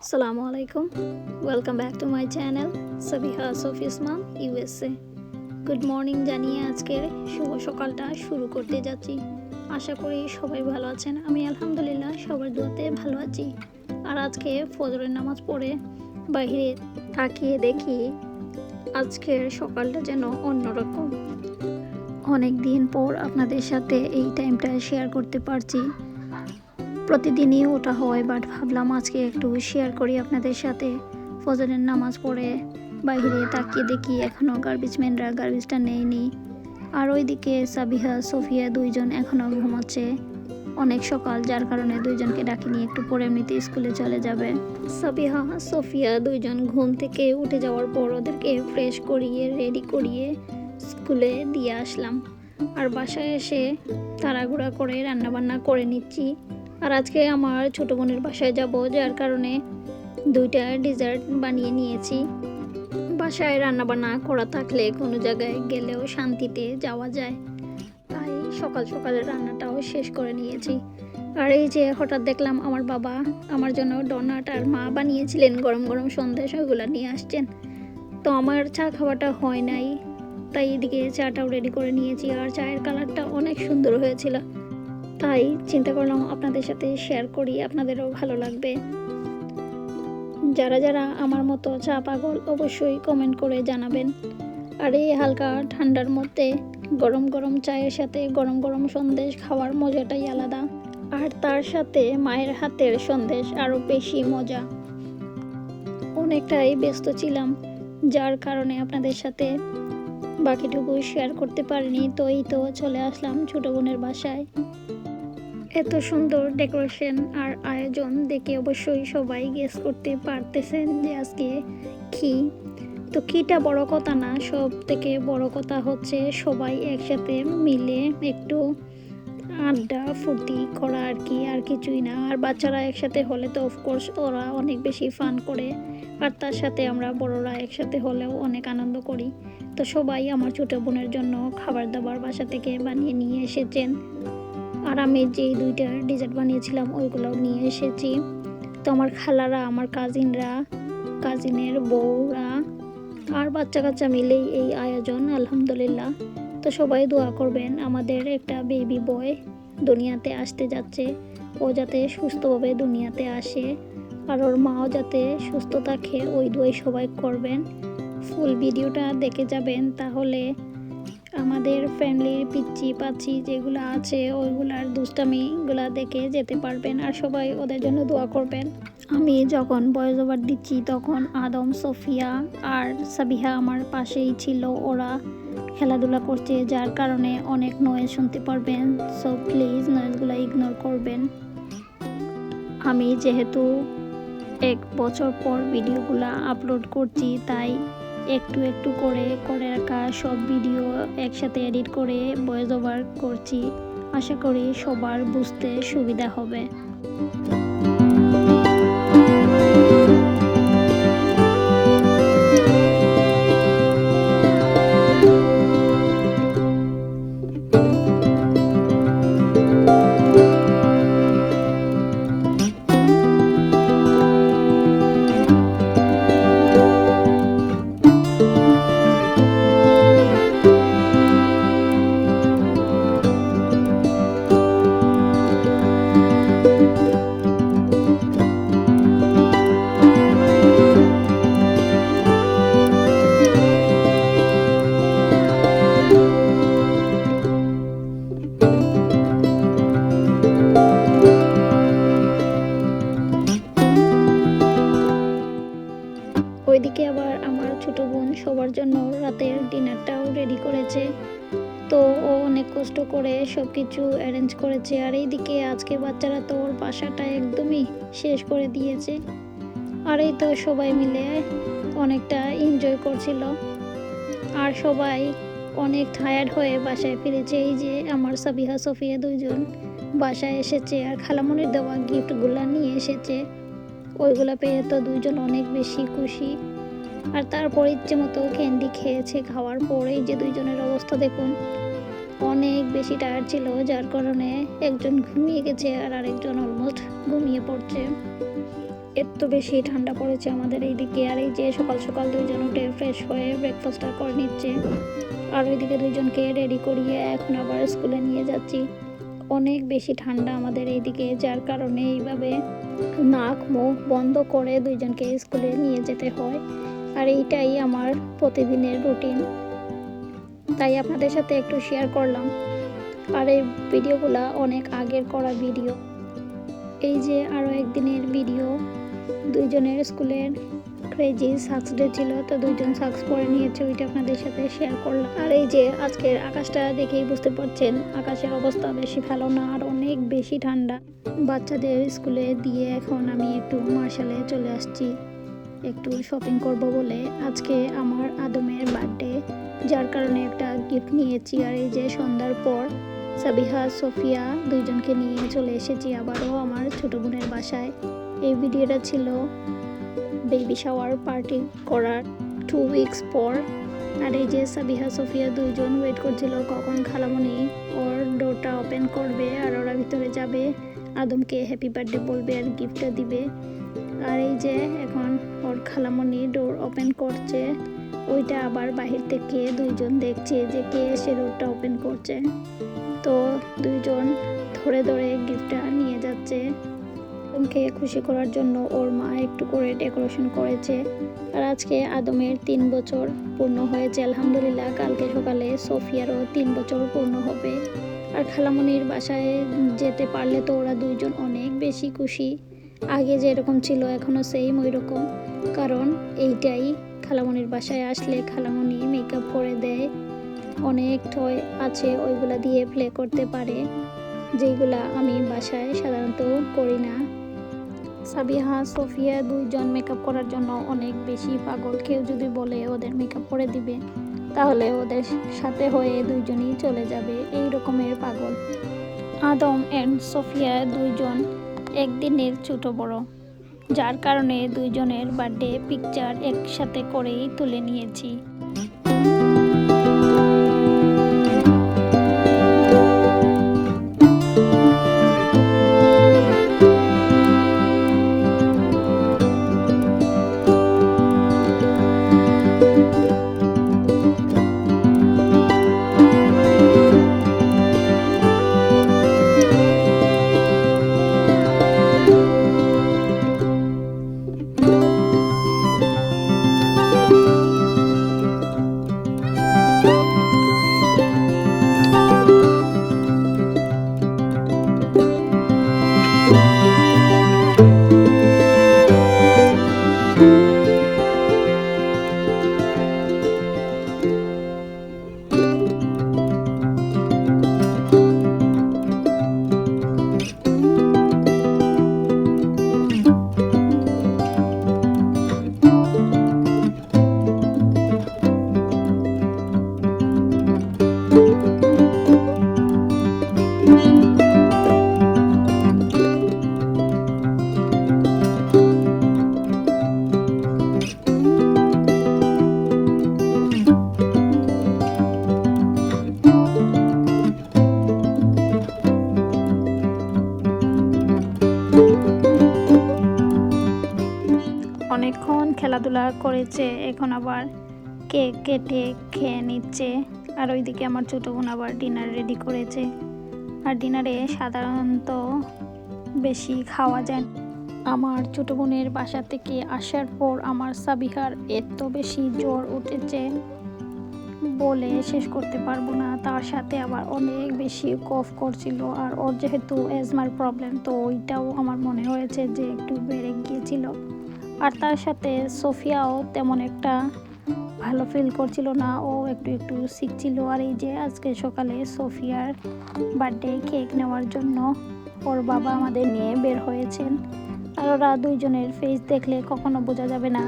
Assalamu alaikum. Welcome back to my channel Sabiha Sofi's Mom USA. Good morning জানিয়ে আজকের শুভ সকালটা শুরু করতে যাচ্ছি। আশা করি সবাই ভালো আছেন। আমি আলহামদুলিল্লাহ সবার দোয়াতে ভালো আছি। আর আজকে ফজরের নামাজ পড়ে বাইরে তাকিয়ে দেখি আজকের সকালটা যেন অন্যরকম। অনেক দিন পর আপনাদের সাথে এই টাইমটা শেয়ার করতে পারছি। প্রতিদিনই ওটা হয়, বাট ভাবলাম আজকে একটু শেয়ার করি আপনাদের সাথে। ফজরের নামাজ পড়ে বাইরে তাকিয়ে দেখি এখনও গার্বেজম্যানরা গার্বেজটা নেয়নি। আর ওইদিকে সাবিহা সোফিয়া দুইজন এখনও ঘুমাচ্ছে। অনেক সকাল, যার কারণে দুইজনকে ডাকি নিয়ে একটু পরে এমনিতে স্কুলে চলে যাবে। সাবিহা সোফিয়া দুইজন ঘুম থেকে উঠে যাওয়ার পর ওদেরকে ফ্রেশ করিয়ে রেডি করিয়ে স্কুলে দিয়ে আসলাম। আর বাসায় এসে তাড়াহুড়া করে রান্নাবান্না করে নিচ্ছি। আর আজকে আমার ছোটো বোনের বাসায় যাব, যার কারণে দুইটা ডেজার্ট বানিয়ে নিয়েছি। বাসায় রান্নাবান্না করা থাকলে কোনো জায়গায় গেলেও শান্তিতে যাওয়া যায়, তাই সকাল সকালে রান্নাটাও শেষ করে নিয়েছি। আর এই যে হঠাৎ দেখলাম আমার বাবা আমার জন্য ডোনাট আর মা বানিয়েছিলেন গরম গরম সন্দেশ, ওইগুলো নিয়ে আসছেন। তো আমার চা খাওয়াটা হয় নাই, তাই এদিকে চাটাও রেডি করে নিয়েছি। আর চায়ের কালারটা অনেক সুন্দর হয়েছিল, তাই চিন্তা করলাম আপনাদের সাথে শেয়ার করি, আপনাদেরও ভালো লাগবে। যারা যারা আমার মতো চা পাগল অবশ্যই কমেন্ট করে জানাবেন। আর এই হালকা ঠান্ডার মধ্যে গরম গরম চায়ের সাথে গরম গরম সন্দেশ খাওয়ার মজাটাই আলাদা। আর তার সাথে মায়ের হাতের সন্দেশ আরও বেশি মজা। অনেকটাই ব্যস্ত ছিলাম, যার কারণে আপনাদের সাথে বাকিটুকু শেয়ার করতে পারিনি। তো এই তো চলে আসলাম ছোটো বোনের বাসায়। এত সুন্দর ডেকোরেশন আর আয়োজন দেখে অবশ্যই সবাই গেস করতে পারতেছেন যে আজকে কি। তো কিটা বড় কথা না, সব থেকে বড় কথা হচ্ছে সবাই একসাথে মিলে একটু আড্ডা ফুর্তি করা আর কি, আর কিছুই না। আর বাচ্চারা একসাথে হলে তো অফকোর্স ওরা অনেক বেশি ফান করে, আর তার সাথে আমরা বড়রা একসাথে হলেও অনেক আনন্দ করি। তো সবাই আমার ছোটো বোনের জন্য খাবার দাবার বাসা থেকে বানিয়ে নিয়ে এসেছেন। আর আমি যেই দুইটা ডেজার্ট বানিয়েছিলাম ওইগুলোও নিয়ে এসেছি। তো আমার খালারা, আমার কাজিনরা, কাজিনের বউরা আর বাচ্চা কাচ্চা মিলেই এই আয়োজন আলহামদুলিল্লাহ। তো সবাই দোয়া করবেন, আমাদের একটা বেবি বয় দুনিয়াতে আসতে যাচ্ছে, ও যাতে সুস্থভাবে দুনিয়াতে আসে আর ওর মাও যাতে সুস্থ থাকে, ওই দোয়াই সবাই করবেন। ফুল ভিডিওটা দেখে যাবেন, তাহলে আমাদের ফ্যামিলির পিচ্চি পাচ্ছি যেগুলো আছে ওইগুলার দুষ্টামিগুলা দেখে যেতে পারবেন। আর সবাই ওদের জন্য দোয়া করবেন। আমি যখন ভয়েস ওভার দিচ্ছি তখন আদম, সোফিয়া আর সাবিহা আমার পাশেই ছিল। ওরা খেলাধুলা করছে, যার কারণে অনেক নয়েজ শুনতে পারবেন। সো প্লিজ নয়েজগুলো ইগনোর করবেন। আমি যেহেতু 1 বছর পর ভিডিওগুলো আপলোড করছি, তাই একটু একটু করে রাখা সব ভিডিও একসাথে এডিট করে ভয়েস ওভার করছি। আশা করি সবার বুঝতে সুবিধা হবে। ওইদিকে আবার আমার ছোটো বোন সবার জন্য রাতের ডিনারটাও রেডি করেছে। তো ও অনেক কষ্ট করে সব কিছু অ্যারেঞ্জ করেছে। আর এইদিকে আজকে বাচ্চারা তো ওর বাসাটা একদমই শেষ করে দিয়েছে। আর এই তো সবাই মিলে অনেকটা এনজয় করছিল। আর সবাই অনেক টায়ার্ড হয়ে বাসায় ফিরেছে। এই যে আমার সাবিহা সোফিয়া দুইজন বাসায় এসেছে আর খালামণির দেওয়া গিফটগুলো নিয়ে এসেছে। ওইগুলো পেয়ে তো দুইজন অনেক বেশি খুশি। আর তারপর ইচ্ছে মতো ক্যান্ডি খেয়েছে। খাওয়ার পরেই যে দুইজনের অবস্থা দেখুন, অনেক বেশি টায়ার্ড ছিল, যার কারণে একজন ঘুমিয়ে গেছে আর আরেকজন অলমোস্ট ঘুমিয়ে পড়ছে। এত বেশি ঠান্ডা পড়েছে আমাদের এইদিকে। আর এই যে সকাল সকাল দুইজন উঠে ফ্রেশ হয়ে ব্রেকফাস্টটা করে নিচ্ছে, আর ওইদিকে দুইজনকে রেডি করিয়ে এখন আবার স্কুলে নিয়ে যাচ্ছি। অনেক বেশি ঠান্ডা আমাদের এইদিকে, যার কারণে এইভাবে নাক মুখ বন্ধ করে দুইজনকে স্কুলে নিয়ে যেতে হয়। আর এইটাই আমার প্রতিদিনের রুটিন, তাই আপনাদের সাথে একটু শেয়ার করলাম। আর এই ভিডিওগুলা অনেক আগের করা ভিডিও। এই যে আরও একদিনের ভিডিও, দুইজনের স্কুলের ক্রেজি সাক্স ডে ছিল, তো দুইজন সাক্স পরে নিয়েছে, ওইটা আপনাদের সাথে শেয়ার করলাম। আর এই যে আজকের আকাশটা দেখেই বুঝতে পারছেন আকাশের অবস্থা বেশি ভালো না, আর অনেক বেশি ঠান্ডা। বাচ্চাদের স্কুলে দিয়ে এখন আমি একটু মার্শালে চলে আসছি একটু শপিং করব বলে। আজকে আমার আদমের বার্থডে, যার কারণে একটা গিফট নিয়েছি। আর এই যে সন্ধ্যার পর সাবিহা সোফিয়া দুইজনকে নিয়ে চলে এসেছি আবারও আমার ছোট বোনের বাসায়। এই ভিডিওটা ছিল বেবি শাওয়ার পার্টি করার 2 উইকস পর। আর এই যে সাবিহা সোফিয়া দুইজন ওয়েট করছিল কখন খালামণি ওর ডোরটা ওপেন করবে আর ওরা ভিতরে যাবে, আদমকে হ্যাপি বার্থডে বলবে আর গিফটটা দিবে। আর এই যে এখন ওর খালামণি ডোর ওপেন করছে, ওইটা আবার বাহির থেকে দুইজন দেখছে যে কে এসে ডোরটা ওপেন করছে। তো দুইজন ধরে ধরে গিফটটা নিয়ে যাচ্ছে। আদমকে খুশি করার জন্য ওর মা একটু করে ডেকোরেশন করেছে। আর আজকে আদমের 3 বছর পূর্ণ হয়েছে আলহামদুলিল্লাহ। কালকে সকালে সোফিয়ারও 3 বছর পূর্ণ হবে। আর খালামণির বাসায় যেতে পারলে তো ওরা দুইজন অনেক বেশি খুশি। আগে যেরকম ছিল এখনও সেম ওই রকম, কারণ এইটাই খালামণির বাসায় আসলে খালামণি মেকআপ করে দেয়। অনেক টয় আছে, ওইগুলা দিয়ে প্লে করতে পারে, যেগুলা আমি বাসায় সাধারণত করি না। সাবিহা সোফিয়া দুইজন মেকআপ করার জন্য অনেক বেশি পাগল। কেউ যদি বলে ওদের মেকআপ করে দিবে তাহলে ওদের সাথে হয়ে দুইজনই চলে যাবে, এই রকমের পাগল। আদম অ্যান্ড সোফিয়া দুইজন একদিনের ছোট বড়, যার কারণে দুইজনের বার্থডে পিকচার একসাথে করেই তুলে নিয়েছি। অনেকক্ষণ খেলাধুলা করেছে, এখন আবার কেক কেটে খেয়ে নিচ্ছে। আর ওইদিকে আমার ছোটো বোন আবার ডিনার রেডি করেছে। আর ডিনারে সাধারণত বেশি খাওয়া যায়। আমার ছোটো বোনের বাসা থেকে আসার পর আমার সাবিহার এত বেশি জ্বর উঠেছে বলে শেষ করতে পারবো না। তার সাথে আবার অনেক বেশি কফ করছিল, আর ওর যেহেতু অ্যাজমার প্রবলেম, তো ওইটাও আমার মনে হয়েছে যে একটু বেড়ে গিয়েছিল। আর তার সাথে সোফিয়াও তেমন একটা ভালো ফিল করছিল না, ও একটু একটু শিখছিল। আর এই যে আজকে সকালে সোফিয়ার বার্থডে কেক নেওয়ার জন্য ওর বাবা আমাদের নিয়ে বের হয়েছেন। আর ওরা দুইজনের ফেস দেখলে কখনো বোঝা যাবে না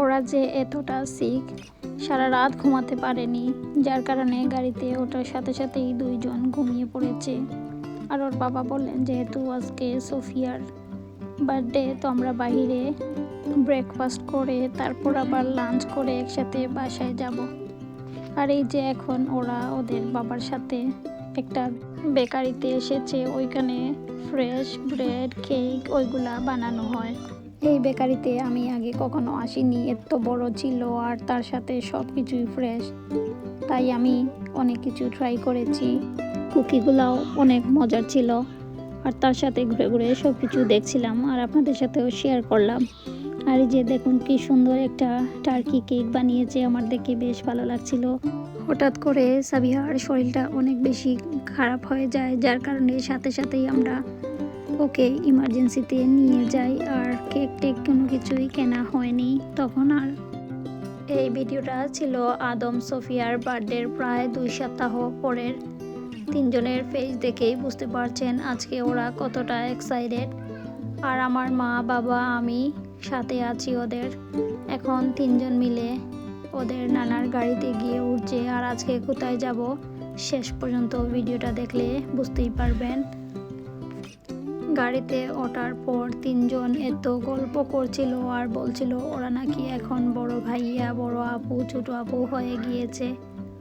ওরা যে এতটা সিক, সারা রাত ঘুমাতে পারেনি, যার কারণে গাড়িতে ওঠার সাথে সাথেই দুইজন ঘুমিয়ে পড়েছে। আর ওর বাবা বললেন যেহেতু আজকে সোফিয়ার বার্থডে, তো আমরা বাইরে ব্রেকফাস্ট করে তারপর আবার লাঞ্চ করে একসাথে বাসায় যাব। আর এই যে এখন ওরা ওদের বাবার সাথে একটা বেকারিতে এসেছে, ওইখানে ফ্রেশ ব্রেড কেক ওইগুলা বানানো হয়। এই বেকারিতে আমি আগে কখনো আসিনি, এত বড় ছিল আর তার সাথে সব কিছুই ফ্রেশ, তাই আমি অনেক কিছু ট্রাই করেছি। কুকিগুলাও অনেক মজার ছিল আর তার সাথে ঘুরে ঘুরে সব কিছু দেখছিলাম আর আপনাদের সাথেও শেয়ার করলাম। আর এই যে দেখুন কি সুন্দর একটা টার্কি কেক বানিয়েছে, আমার দেখে বেশ ভালো লাগছিল। হঠাৎ করে সাবিহার শরীরটা অনেক বেশি খারাপ হয়ে যায়, যার কারণে সাথে সাথেই আমরা ওকে ইমার্জেন্সিতে নিয়ে যাই আর কেক টেক কোনো কিছুই কেনা হয়নি তখন। আর এই ভিডিওটা ছিল আদম সোফিয়ার বার্থডের প্রায় 2 সপ্তাহ পরের। তিনজনের ফেস দেখেই বুঝতে পারছেন আজকে ওরা কতটা এক্সাইটেড। আর আমার মা, বাবা, আমি সাথে আছি ওদের। এখন তিনজন মিলে ওদের নানার গাড়িতে গিয়ে উঠছে। আর আজকে কোথায় যাব শেষ পর্যন্ত ভিডিওটা দেখলে বুঝতেই পারবেন। গাড়িতে ওঠার পর তিনজন এত গল্প করছিল আর বলছিল ওরা নাকি এখন বড় ভাইয়া, বড় আপু, ছোট আপু হয়ে গিয়েছে।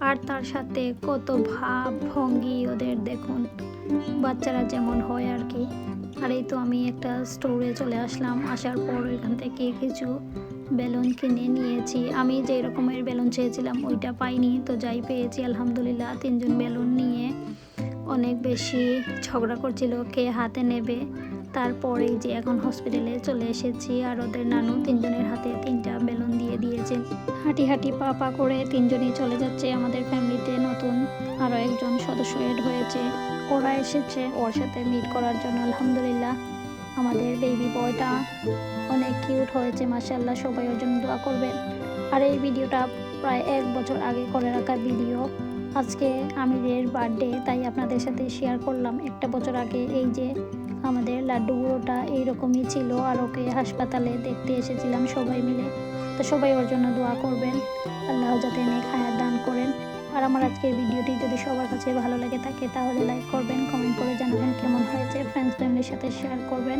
আর তার সাথে কত ভাব ভঙ্গি ওদের দেখুন, বাচ্চারা যেমন হয় আর কি। আর এই তো আমি একটা স্টোরে চলে আসলাম, আসার পর ওইখান থেকে কিছু বেলুন কিনে নিয়েছি। আমি যেই রকমের বেলুন চেয়েছিলাম ওইটা পাইনি, তো যাই পেয়েছি আলহামদুলিল্লাহ। তিনজন বেলুন নিয়ে অনেক বেশি ঝগড়া করছিল কে হাতে নেবে। তারপরেই যে এখন হসপিটালে চলে এসেছি আর ওদের নানু তিনজনের হাতে 3টা বেলুন দিয়ে দিয়েছেন। হাঁটি হাঁটি পা পা করে তিনজনই চলে যাচ্ছে। আমাদের ফ্যামিলিতে নতুন আরও একজন সদস্য এড হয়েছে, ওরা এসেছে ওর সাথে মিট করার জন্য। আলহামদুলিল্লাহ আমাদের বেবি বয়টা অনেক কিউট হয়েছে মাশাআল্লাহ, সবাই ওর জন্য দোয়া করবেন। আর এই ভিডিওটা প্রায় 1 বছর আগে করে রাখা ভিডিও। আজকে আমিরের বার্থডে, তাই আপনাদের সাথে শেয়ার করলাম। 1 বছর আগে এই যে আমাদের লাড্ডু বুড়োটা এইরকমই ছিল আর ওকে হাসপাতালে দেখতে এসেছিলাম সবাই মিলে। তো সবাই ওর জন্য দোয়া করবেন, আল্লাহ যাতে নেক হায়াত দান করেন। আর আমার আজকের ভিডিওটি যদি সবার কাছে ভালো লেগে থাকে তাহলে লাইক করবেন, কমেন্ট করে জানাবেন কেমন হয়েছে, ফ্রেন্ডস ফ্যামিলির সাথে শেয়ার করবেন,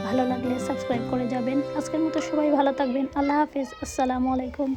ভালো লাগলে সাবস্ক্রাইব করে যাবেন। আজকের মতো সবাই ভালো থাকবেন, আল্লাহ হাফেজ, আসসালামু আলাইকুম।